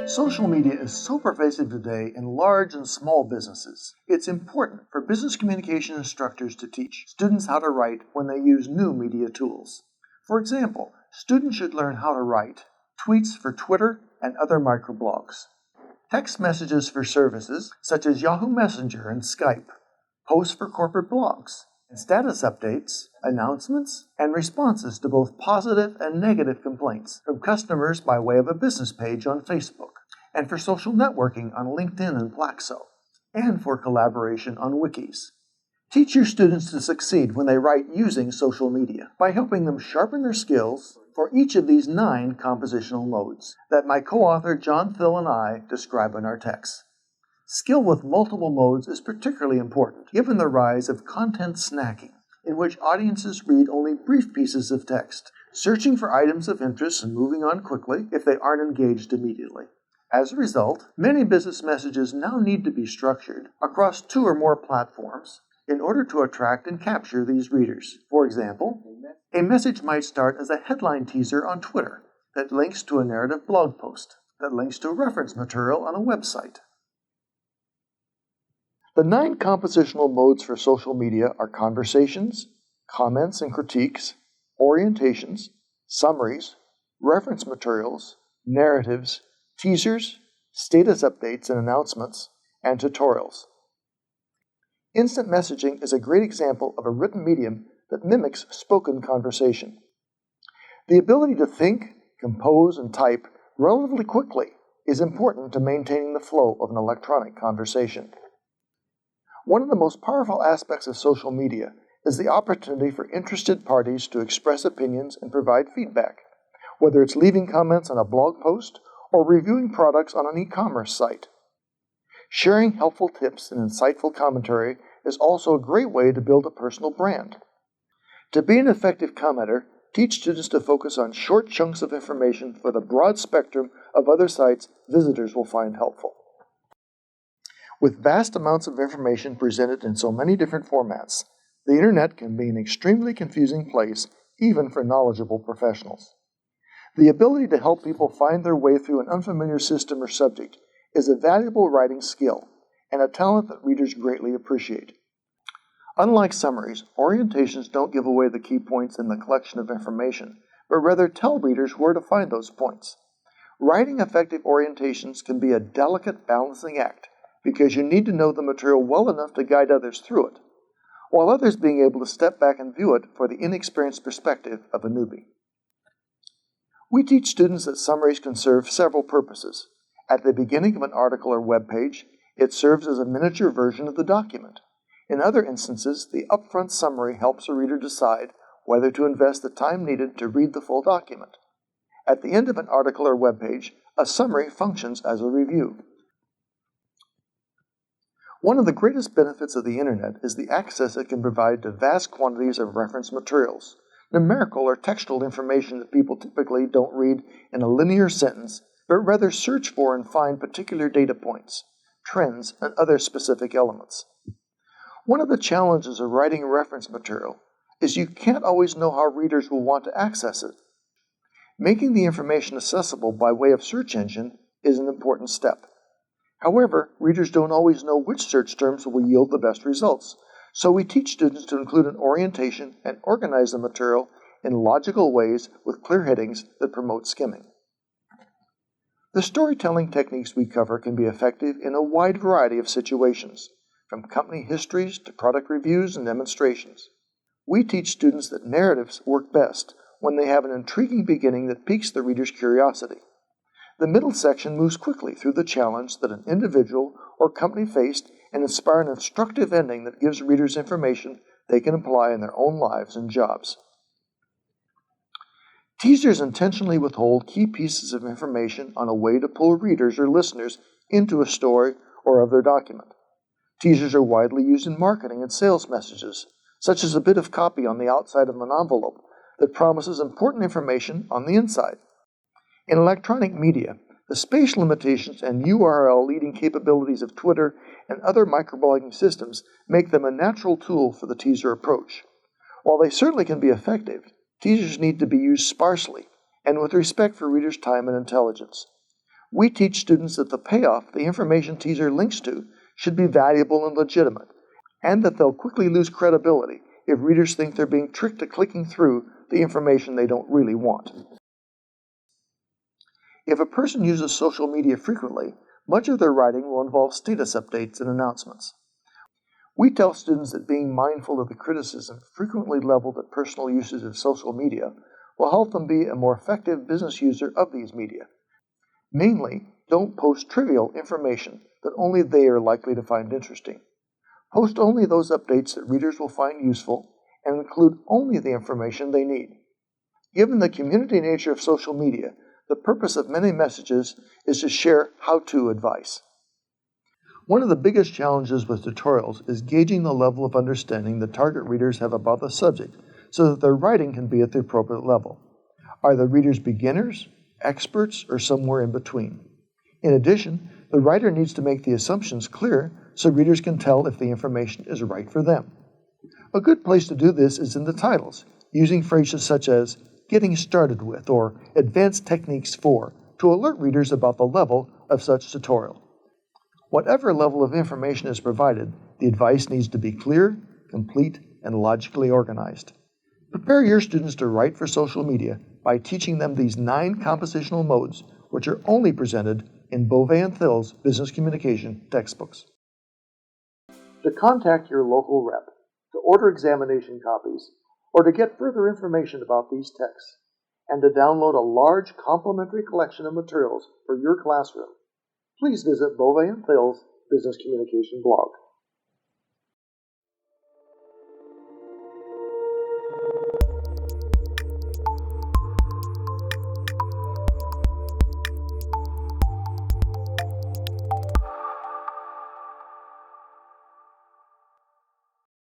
Social media is so pervasive today in large and small businesses. It's important for business communication instructors to teach students how to write when they use new media tools. For example, students should learn how to write tweets for Twitter and other microblogs, text messages for services such as Yahoo Messenger and Skype, posts for corporate blogs, and status updates, announcements, and responses to both positive and negative complaints from customers by way of a business page on Facebook, and for social networking on LinkedIn and Plaxo, and for collaboration on wikis. Teach your students to succeed when they write using social media by helping them sharpen their skills for each of these 9 compositional modes that my co-author John Thill and I describe in our text. Skill with multiple modes is particularly important given the rise of content snacking, in which audiences read only brief pieces of text, searching for items of interest and moving on quickly if they aren't engaged immediately. As a result, many business messages now need to be structured across 2 or more platforms in order to attract and capture these readers. For example, a message might start as a headline teaser on Twitter that links to a narrative blog post, that links to reference material on a website. The 9 compositional modes for social media are conversations, comments and critiques, orientations, summaries, reference materials, narratives, teasers, status updates and announcements, and tutorials. Instant messaging is a great example of a written medium that mimics spoken conversation. The ability to think, compose, and type relatively quickly is important to maintaining the flow of an electronic conversation. One of the most powerful aspects of social media is the opportunity for interested parties to express opinions and provide feedback, whether it's leaving comments on a blog post or reviewing products on an e-commerce site. Sharing helpful tips and insightful commentary is also a great way to build a personal brand. To be an effective commenter, teach students to focus on short chunks of information for the broad spectrum of other sites visitors will find helpful. With vast amounts of information presented in so many different formats, the internet can be an extremely confusing place even for knowledgeable professionals. The ability to help people find their way through an unfamiliar system or subject is a valuable writing skill and a talent that readers greatly appreciate. Unlike summaries, orientations don't give away the key points in the collection of information, but rather tell readers where to find those points. Writing effective orientations can be a delicate balancing act because you need to know the material well enough to guide others through it, while others being able to step back and view it for the inexperienced perspective of a newbie. We teach students that summaries can serve several purposes. At the beginning of an article or web page, it serves as a miniature version of the document. In other instances, the upfront summary helps a reader decide whether to invest the time needed to read the full document. At the end of an article or web page, a summary functions as a review. One of the greatest benefits of the Internet is the access it can provide to vast quantities of reference materials, numerical or textual information that people typically don't read in a linear sentence, but rather search for and find particular data points, trends, and other specific elements. One of the challenges of writing reference material is you can't always know how readers will want to access it. Making the information accessible by way of search engine is an important step. However, readers don't always know which search terms will yield the best results, so we teach students to include an orientation and organize the material in logical ways with clear headings that promote skimming. The storytelling techniques we cover can be effective in a wide variety of situations, from company histories to product reviews and demonstrations. We teach students that narratives work best when they have an intriguing beginning that piques the reader's curiosity. The middle section moves quickly through the challenge that an individual or company faced and inspire an instructive ending that gives readers information they can apply in their own lives and jobs. Teasers intentionally withhold key pieces of information on a way to pull readers or listeners into a story or other document. Teasers are widely used in marketing and sales messages, such as a bit of copy on the outside of an envelope that promises important information on the inside. In electronic media, the space limitations and URL leading capabilities of Twitter and other microblogging systems make them a natural tool for the teaser approach. While they certainly can be effective, teasers need to be used sparsely and with respect for readers' time and intelligence. We teach students that the payoff the information teaser links to should be valuable and legitimate, and that they'll quickly lose credibility if readers think they're being tricked to clicking through the information they don't really want. If a person uses social media frequently, much of their writing will involve status updates and announcements. We tell students that being mindful of the criticism frequently leveled at personal uses of social media will help them be a more effective business user of these media. Mainly, don't post trivial information that only they are likely to find interesting. Post only those updates that readers will find useful and include only the information they need. Given the community nature of social media, the purpose of many messages is to share how-to advice. One of the biggest challenges with tutorials is gauging the level of understanding the target readers have about the subject so that their writing can be at the appropriate level. Are the readers beginners, experts, or somewhere in between? In addition, the writer needs to make the assumptions clear so readers can tell if the information is right for them. A good place to do this is in the titles, using phrases such as "getting started with" or "advanced techniques for" to alert readers about the level of such tutorial. Whatever level of information is provided, the advice needs to be clear, complete, and logically organized. Prepare your students to write for social media by teaching them these 9 compositional modes, which are only presented in Bovee and Thill's business communication textbooks. To contact your local rep, to order examination copies, or to get further information about these texts, and to download a large complimentary collection of materials for your classroom, please visit Bovee and Thill's business communication blog.